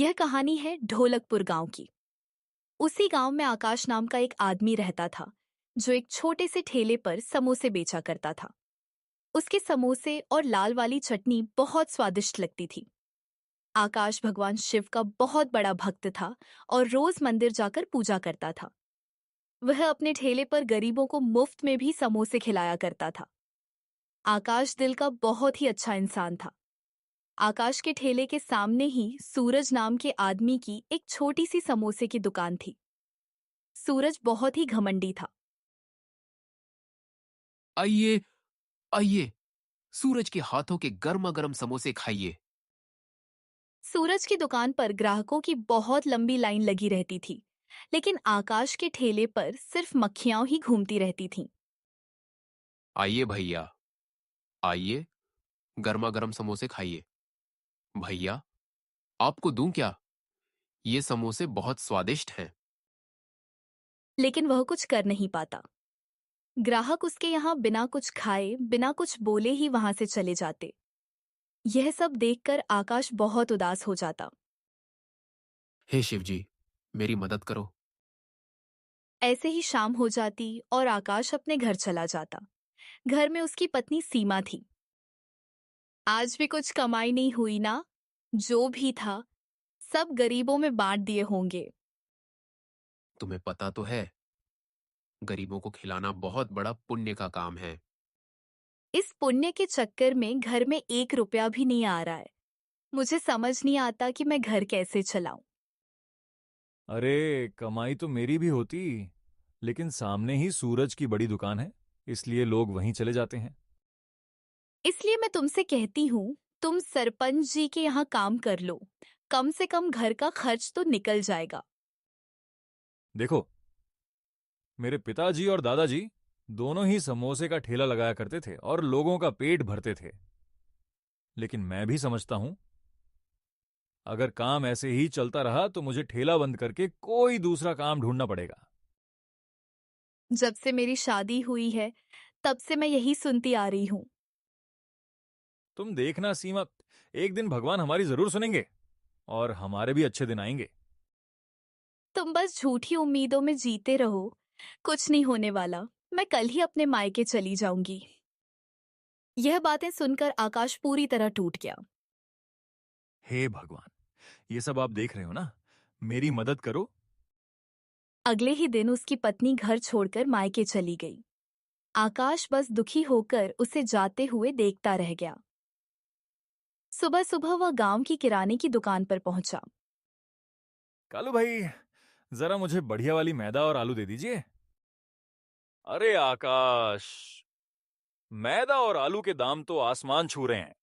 यह कहानी है ढोलकपुर गांव की। उसी गांव में आकाश नाम का एक आदमी रहता था, जो एक छोटे से ठेले पर समोसे बेचा करता था। उसके समोसे और लाल वाली चटनी बहुत स्वादिष्ट लगती थी। आकाश भगवान शिव का बहुत बड़ा भक्त था और रोज मंदिर जाकर पूजा करता था। वह अपने ठेले पर गरीबों को मुफ्त में भी समोसे खिलाया करता था। आकाश दिल का बहुत ही अच्छा इंसान था। आकाश के ठेले के सामने ही सूरज नाम के आदमी की एक छोटी सी समोसे की दुकान थी। सूरज बहुत ही घमंडी था। आइए, आइए, सूरज के हाथों के गर्मा गर्म समोसे खाइए। सूरज की दुकान पर ग्राहकों की बहुत लंबी लाइन लगी रहती थी, लेकिन आकाश के ठेले पर सिर्फ मक्खियां ही घूमती रहती थीं। आइए भैया, आइए, गर्मा गर्म समोसे खाइए। भैया, आपको दूं क्या? ये समोसे बहुत स्वादिष्ट हैं। लेकिन वह कुछ कर नहीं पाता। ग्राहक उसके यहाँ बिना कुछ खाए, बिना कुछ बोले ही वहां से चले जाते। यह सब देखकर आकाश बहुत उदास हो जाता। हे शिव जी, मेरी मदद करो। ऐसे ही शाम हो जाती और आकाश अपने घर चला जाता। घर में उसकी पत्नी सीमा थी। आज भी कुछ कमाई नहीं हुई ना? जो भी था सब गरीबों में बांट दिए होंगे। तुम्हें पता तो है, गरीबों को खिलाना बहुत बड़ा पुण्य का काम है। इस पुण्य के चक्कर में घर में 1 रुपया भी नहीं आ रहा है। मुझे समझ नहीं आता कि मैं घर कैसे चलाऊं। अरे कमाई तो मेरी भी होती, लेकिन सामने ही सूरज की बड़ी दुकान है, इसलिए लोग वहीं चले जाते हैं। इसलिए मैं तुमसे कहती हूँ, तुम सरपंच जी के यहाँ काम कर लो। कम से कम घर का खर्च तो निकल जाएगा। देखो, मेरे पिताजी और दादाजी दोनों ही समोसे का ठेला लगाया करते थे और लोगों का पेट भरते थे। लेकिन मैं भी समझता हूं, अगर काम ऐसे ही चलता रहा तो मुझे ठेला बंद करके कोई दूसरा काम ढूंढना पड़ेगा। जब से मेरी शादी हुई है, तब से मैं यही सुनती आ रही हूँ। तुम देखना सीमा, एक दिन भगवान हमारी जरूर सुनेंगे और हमारे भी अच्छे दिन आएंगे। तुम बस झूठी उम्मीदों में जीते रहो। कुछ नहीं होने वाला। मैं कल ही अपने मायके चली जाऊंगी। यह बातें सुनकर आकाश पूरी तरह टूट गया। हे भगवान, ये सब आप देख रहे हो ना, मेरी मदद करो। अगले ही दिन उसकी पत्नी घर छोड़कर मायके चली गई। आकाश बस दुखी होकर उसे जाते हुए देखता रह गया। सुबह सुबह वह गांव की किराने की दुकान पर पहुंचा। कालू भाई, जरा मुझे बढ़िया वाली मैदा और आलू दे दीजिए। अरे आकाश, मैदा और आलू के दाम तो आसमान छू रहे हैं।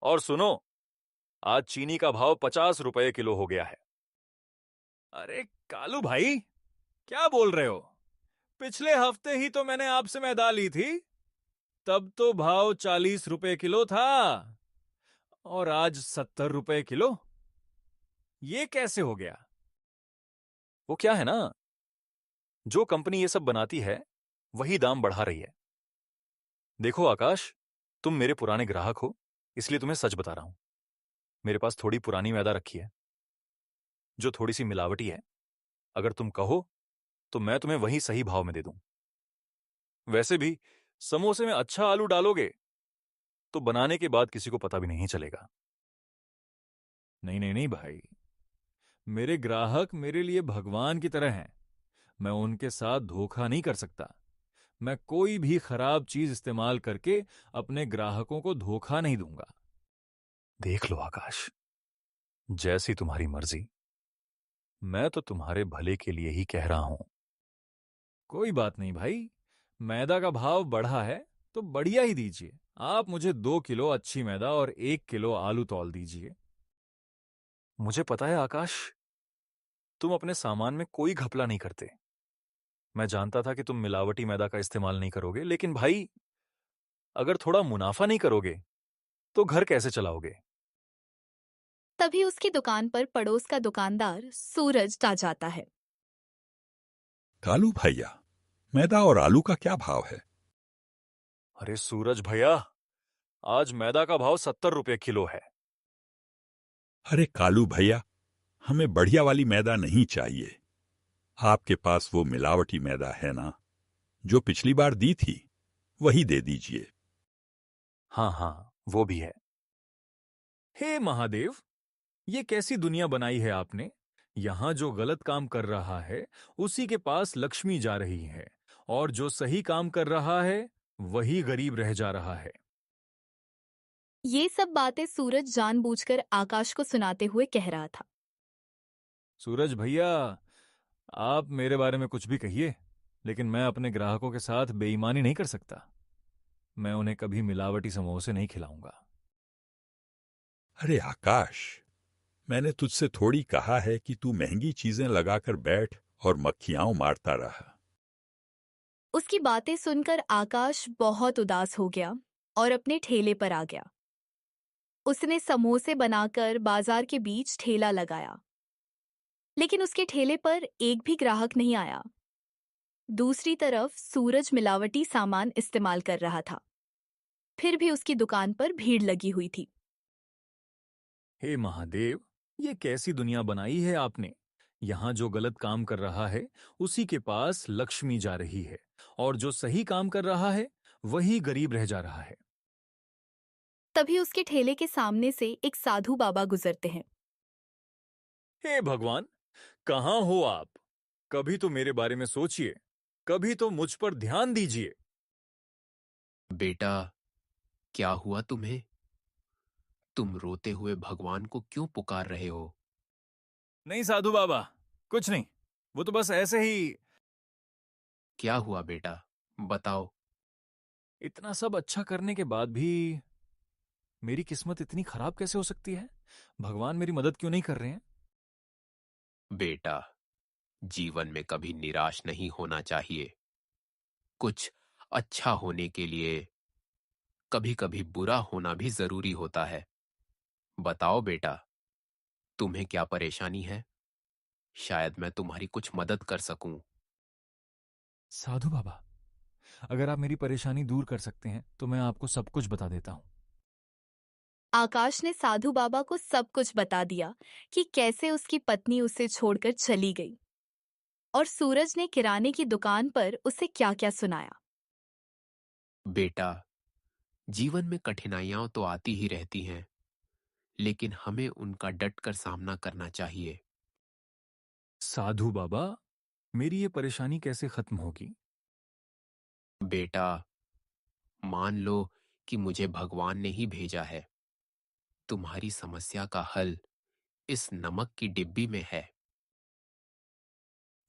और सुनो, आज चीनी का भाव 50 रुपए किलो हो गया है। अरे कालू भाई, क्या बोल रहे हो? पिछले हफ्ते ही तो मैंने आपसे मैदा ली थी, तब तो भाव 40 रुपए किलो था, और आज 70 रुपए किलो। ये कैसे हो गया? वो क्या है ना, जो कंपनी ये सब बनाती है वही दाम बढ़ा रही है। देखो आकाश, तुम मेरे पुराने ग्राहक हो, इसलिए तुम्हें सच बता रहा हूं। मेरे पास थोड़ी पुरानी मैदा रखी है, जो थोड़ी सी मिलावटी है। अगर तुम कहो तो मैं तुम्हें वही सही भाव में दे दूं। वैसे भी समोसे में अच्छा आलू डालोगे तो बनाने के बाद किसी को पता भी नहीं चलेगा। नहीं नहीं नहीं भाई, मेरे ग्राहक मेरे लिए भगवान की तरह हैं। मैं उनके साथ धोखा नहीं कर सकता। मैं कोई भी खराब चीज इस्तेमाल करके अपने ग्राहकों को धोखा नहीं दूंगा। देख लो आकाश, जैसी तुम्हारी मर्जी। मैं तो तुम्हारे भले के लिए ही कह रहा हूं। कोई बात नहीं भाई, मैदा का भाव बढ़ा है तो बढ़िया ही दीजिए। आप मुझे 2 किलो अच्छी मैदा और 1 किलो आलू तौल दीजिए। मुझे पता है आकाश, तुम अपने सामान में कोई घपला नहीं करते। मैं जानता था कि तुम मिलावटी मैदा का इस्तेमाल नहीं करोगे, लेकिन भाई, अगर थोड़ा मुनाफा नहीं करोगे तो घर कैसे चलाओगे? तभी उसकी दुकान पर पड़ोस का दुकानदार सूरज आ जाता है। कालू भैया, मैदा और आलू का क्या भाव है? अरे सूरज भैया, आज मैदा का भाव 70 रुपए किलो है। अरे कालू भैया, हमें बढ़िया वाली मैदा नहीं चाहिए। आपके पास वो मिलावटी मैदा है ना, जो पिछली बार दी थी, वही दे दीजिए। हाँ हाँ, वो भी है। हे महादेव, ये कैसी दुनिया बनाई है आपने? यहाँ जो गलत काम कर रहा है, उसी के पास लक्ष्मी जा रही है, और जो सही काम कर रहा है, वही गरीब रह जा रहा है। ये सब बातें सूरज जानबूझकर आकाश को सुनाते हुए कह रहा था। सूरज भैया, आप मेरे बारे में कुछ भी कहिए, लेकिन मैं अपने ग्राहकों के साथ बेईमानी नहीं कर सकता। मैं उन्हें कभी मिलावटी समोसे नहीं खिलाऊंगा। अरे आकाश, मैंने तुझसे थोड़ी कहा है कि तू महंगी चीजें लगाकर बैठ और मक्खियां मारता रहा। उसकी बातें सुनकर आकाश बहुत उदास हो गया और अपने ठेले पर आ गया। उसने समोसे बनाकर बाजार के बीच ठेला लगाया, लेकिन उसके ठेले पर एक भी ग्राहक नहीं आया। दूसरी तरफ सूरज मिलावटी सामान इस्तेमाल कर रहा था, फिर भी उसकी दुकान पर भीड़ लगी हुई थी। हे महादेव, ये कैसी दुनिया बनाई है आपने? यहाँ जो गलत काम कर रहा है, उसी के पास लक्ष्मी जा रही है, और जो सही काम कर रहा है, वही गरीब रह जा रहा है। तभी उसके ठेले के सामने से एक साधु बाबा गुजरते हैं। हे भगवान, कहाँ हो आप? कभी तो मेरे बारे में सोचिए, कभी तो मुझ पर ध्यान दीजिए। बेटा, क्या हुआ तुम्हें? तुम रोते हुए भगवान को क्यों पुकार रहे हो? नहीं साधु बाबा, कुछ नहीं। वो तो बस ऐसे ही। क्या हुआ बेटा, बताओ। इतना सब अच्छा करने के बाद भी मेरी किस्मत इतनी खराब कैसे हो सकती है? भगवान मेरी मदद क्यों नहीं कर रहे हैं? बेटा, जीवन में कभी निराश नहीं होना चाहिए। कुछ अच्छा होने के लिए कभी कभी बुरा होना भी जरूरी होता है। बताओ बेटा, तुम्हें क्या परेशानी है? शायद मैं तुम्हारी कुछ मदद कर सकूं। साधु बाबा, अगर आप मेरी परेशानी दूर कर सकते हैं तो मैं आपको सब कुछ बता देता हूं। आकाश ने साधु बाबा को सब कुछ बता दिया कि कैसे उसकी पत्नी उसे छोड़कर चली गई, और सूरज ने किराने की दुकान पर उसे क्या-क्या सुनाया। बेटा, जीवन में कठिनाइयां तो आती ही रहती हैं, लेकिन हमें उनका डटकर सामना करना चाहिए। साधु बाबा, मेरी ये परेशानी कैसे खत्म होगी? बेटा, मान लो कि मुझे भगवान ने ही भेजा है। तुम्हारी समस्या का हल इस नमक की डिब्बी में है।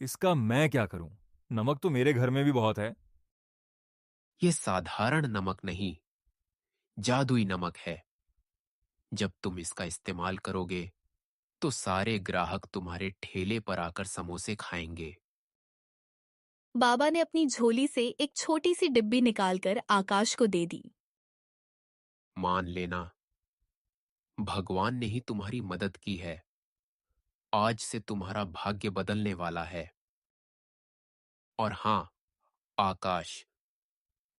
इसका मैं क्या करूं? नमक तो मेरे घर में भी बहुत है। ये साधारण नमक नहीं, जादुई नमक है। जब तुम इसका इस्तेमाल करोगे तो सारे ग्राहक तुम्हारे ठेले पर आकर समोसे खाएंगे। बाबा ने अपनी झोली से एक छोटी सी डिब्बी निकालकर आकाश को दे दी। मान लेना, भगवान ने ही तुम्हारी मदद की है। आज से तुम्हारा भाग्य बदलने वाला है। और हां, आकाश,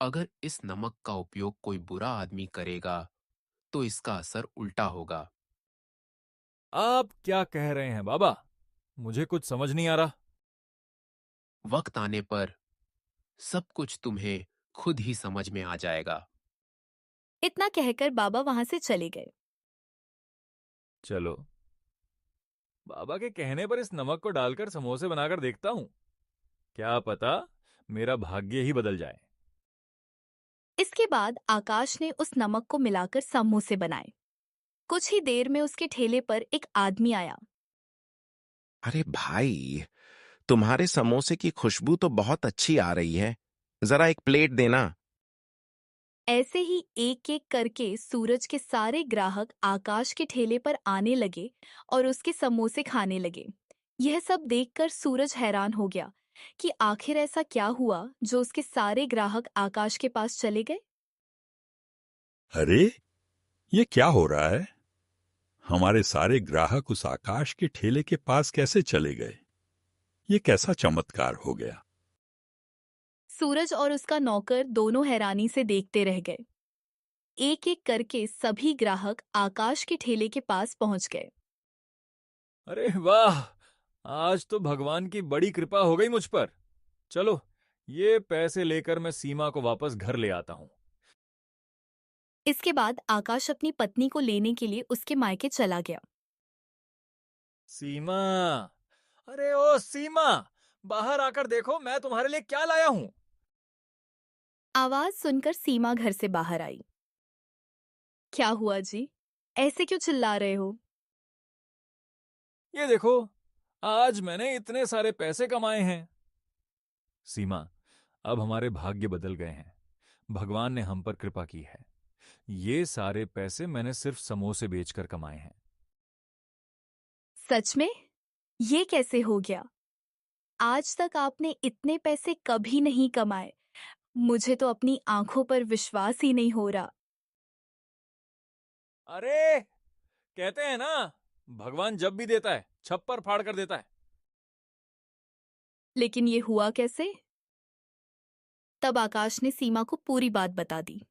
अगर इस नमक का उपयोग कोई बुरा आदमी करेगा तो इसका असर उल्टा होगा। आप क्या कह रहे हैं बाबा? मुझे कुछ समझ नहीं आ रहा। वक्त आने पर सब कुछ तुम्हें खुद ही समझ में आ जाएगा। इतना कहकर बाबा वहां से चले गए। चलो, बाबा के कहने पर इस नमक को डालकर समोसे बनाकर देखता हूं। क्या पता मेरा भाग्य ही बदल जाए। इसके बाद आकाश ने उस नमक को मिलाकर समोसे बनाए। कुछ ही देर में उसके ठेले पर एक आदमी आया। अरे भाई, तुम्हारे समोसे की खुशबू तो बहुत अच्छी आ रही है। जरा एक प्लेट देना। ऐसे ही एक-एक करके सूरज के सारे ग्राहक आकाश के ठेले पर आने लगे और उसके समोसे खाने लगे। यह सब देखकर सूरज हैरान हो गया कि आखिर ऐसा क्या हुआ जो उसके सारे ग्राहक आकाश के पास चले गए। अरे, ये क्या हो रहा है? हमारे सारे ग्राहक उस आकाश के ठेले के पास कैसे चले गए? ये कैसा चमत्कार हो गया? सूरज और उसका नौकर दोनों हैरानी से देखते रह गए। एक-एक करके सभी ग्राहक आकाश के ठेले के पास पहुंच गए। अरे वाह, आज तो भगवान की बड़ी कृपा हो गई मुझ पर। चलो, ये पैसे लेकर मैं सीमा को वापस घर ले आता हूँ। इसके बाद आकाश अपनी पत्नी को लेने के लिए उसके मायके चला गया। सीमा, अरे ओ सीमा, बाहर आकर देखो मैं तुम्हारे लिए क्या लाया हूँ। आवाज सुनकर सीमा घर से बाहर आई। क्या हुआ जी? ऐसे क्यों चिल्ला रहे हो? ये देखो, आज मैंने इतने सारे पैसे कमाए हैं। सीमा, अब हमारे भाग्य बदल गए हैं। भगवान ने हम पर कृपा की है। ये सारे पैसे मैंने सिर्फ समोसे बेचकर कमाए हैं। सच में? ये कैसे हो गया? आज तक आपने इतने पैसे कभी नहीं कमाए। मुझे तो अपनी आंखों पर विश्वास ही नहीं हो रहा। अरे, कहते हैं ना, भगवान जब भी देता है छप्पर फाड़ कर देता है। लेकिन ये हुआ कैसे? तब आकाश ने सीमा को पूरी बात बता दी।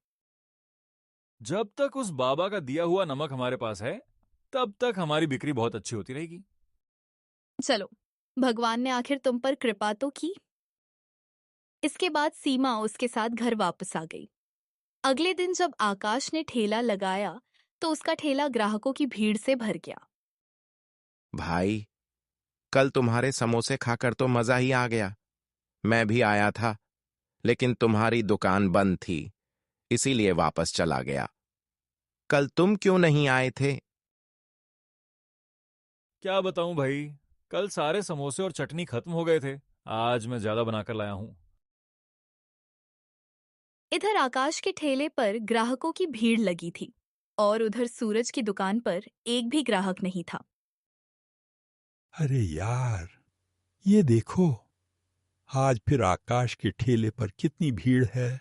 जब तक उस बाबा का दिया हुआ नमक हमारे पास है, तब तक हमारी बिक्री बहुत अच्छी होती रहेगी। चलो, भगवान ने आखिर तुम पर कृपा तो की। इसके बाद सीमा उसके साथ घर वापस आ गई। अगले दिन जब आकाश ने ठेला लगाया तो उसका ठेला ग्राहकों की भीड़ से भर गया। भाई, कल तुम्हारे समोसे खाकर तो मजा ही आ गया। मैं भी आया था, लेकिन तुम्हारी दुकान बंद थी, इसीलिए वापस चला गया। कल तुम क्यों नहीं आए थे? क्या बताऊं भाई, कल सारे समोसे और चटनी खत्म हो गए थे। आज मैं ज्यादा बनाकर लाया हूं। इधर आकाश के ठेले पर ग्राहकों की भीड़ लगी थी और उधर सूरज की दुकान पर एक भी ग्राहक नहीं था। अरे यार, ये देखो, आज फिर आकाश के ठेले पर कितनी भीड़ है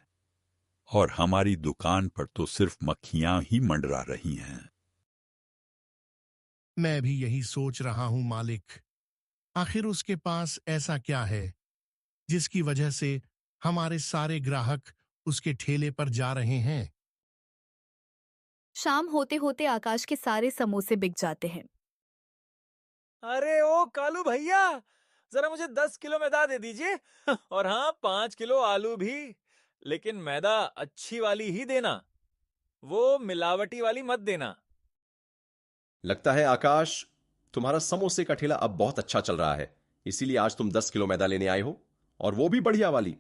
और हमारी दुकान पर तो सिर्फ मक्खियां ही मंडरा रही हैं। मैं भी यही सोच रहा हूं मालिक। आखिर उसके पास ऐसा क्या है जिसकी वजह से हमारे सारे ग्राहक उसके ठेले पर जा रहे हैं? शाम होते होते आकाश के सारे समोसे बिक जाते हैं। अरे ओ कालू भैया, जरा मुझे 10 किलो मैदा दे दीजिए। और हाँ, 5 किलो आलू भी। लेकिन मैदा अच्छी वाली ही देना, वो मिलावटी वाली मत देना। लगता है आकाश, तुम्हारा समोसे का ठेला अब बहुत अच्छा चल रहा है, इसीलिए आज तुम 10 किलो मैदा लेने आए हो, और वो भी बढ़िया वाली।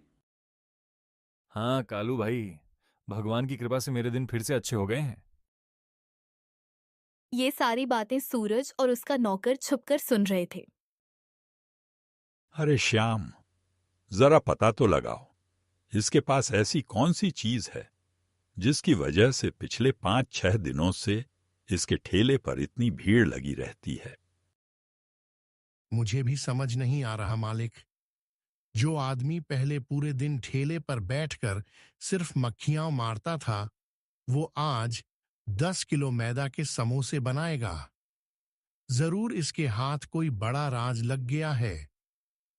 हाँ कालू भाई, भगवान की कृपा से मेरे दिन फिर से अच्छे हो गए हैं। ये सारी बातें सूरज और उसका नौकर छुपकर सुन रहे थे। अरे श्याम, जरा पता तो लगाओ, इसके पास ऐसी कौन सी चीज है जिसकी वजह से पिछले 5-6 दिनों से इसके ठेले पर इतनी भीड़ लगी रहती है। मुझे भी समझ नहीं आ रहा मालिक। जो आदमी पहले पूरे दिन ठेले पर बैठकर सिर्फ मक्खियां मारता था, वो आज 10 किलो मैदा के समोसे बनाएगा। जरूर इसके हाथ कोई बड़ा राज लग गया है,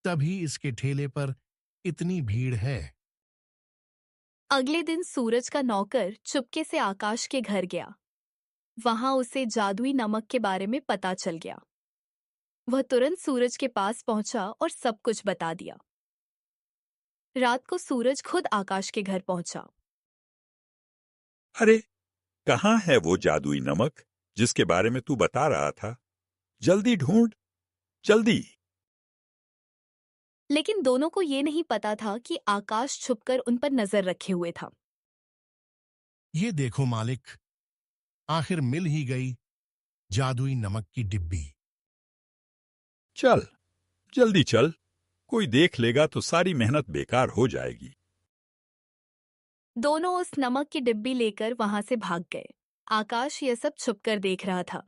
तभी इसके ठेले पर इतनी भीड़ है। अगले दिन सूरज का नौकर चुपके से आकाश के घर गया। वहां उसे जादुई नमक के बारे में पता चल गया। वह तुरंत सूरज के पास पहुंचा और सब कुछ बता दिया। रात को सूरज खुद आकाश के घर पहुंचा। अरे, कहाँ है वो जादुई नमक जिसके बारे में तू बता रहा था? जल्दी ढूंढ, जल्दी। लेकिन दोनों को ये नहीं पता था कि आकाश छुपकर उन पर नजर रखे हुए था। ये देखो मालिक, आखिर मिल ही गई जादुई नमक की डिब्बी। चल, जल्दी चल, कोई देख लेगा तो सारी मेहनत बेकार हो जाएगी। दोनों उस नमक की डिब्बी लेकर वहां से भाग गए। आकाश ये सब छुपकर देख रहा था।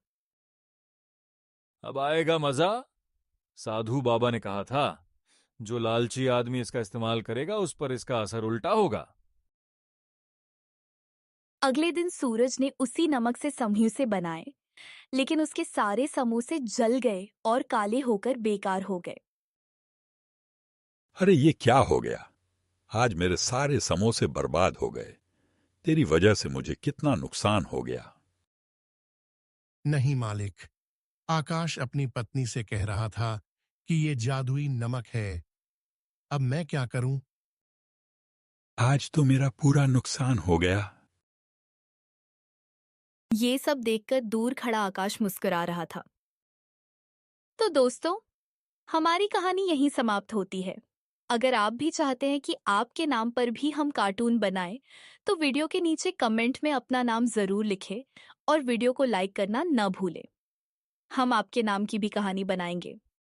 अब आएगा मजा। साधु बाबा ने कहा था, जो लालची आदमी इसका इस्तेमाल करेगा उस पर इसका असर उल्टा होगा। अगले दिन सूरज ने उसी नमक से समोसे बनाए, लेकिन उसके सारे समोसे जल गए और काले होकर बेकार हो गए। अरे ये क्या हो गया? आज मेरे सारे समोसे बर्बाद हो गए। तेरी वजह से मुझे कितना नुकसान हो गया। नहीं मालिक, आकाश अपनी पत्नी से कह रहा था कि ये जादुई नमक है। अब मैं क्या करूं? आज तो मेरा पूरा नुकसान हो गया। ये सब देखकर दूर खड़ा आकाश मुस्कुरा रहा था। तो दोस्तों, हमारी कहानी यहीं समाप्त होती है। अगर आप भी चाहते हैं कि आपके नाम पर भी हम कार्टून बनाएं, तो वीडियो के नीचे कमेंट में अपना नाम जरूर लिखें और वीडियो को लाइक करना न भूलें। हम आपके नाम की भी कहानी बनाएंगे।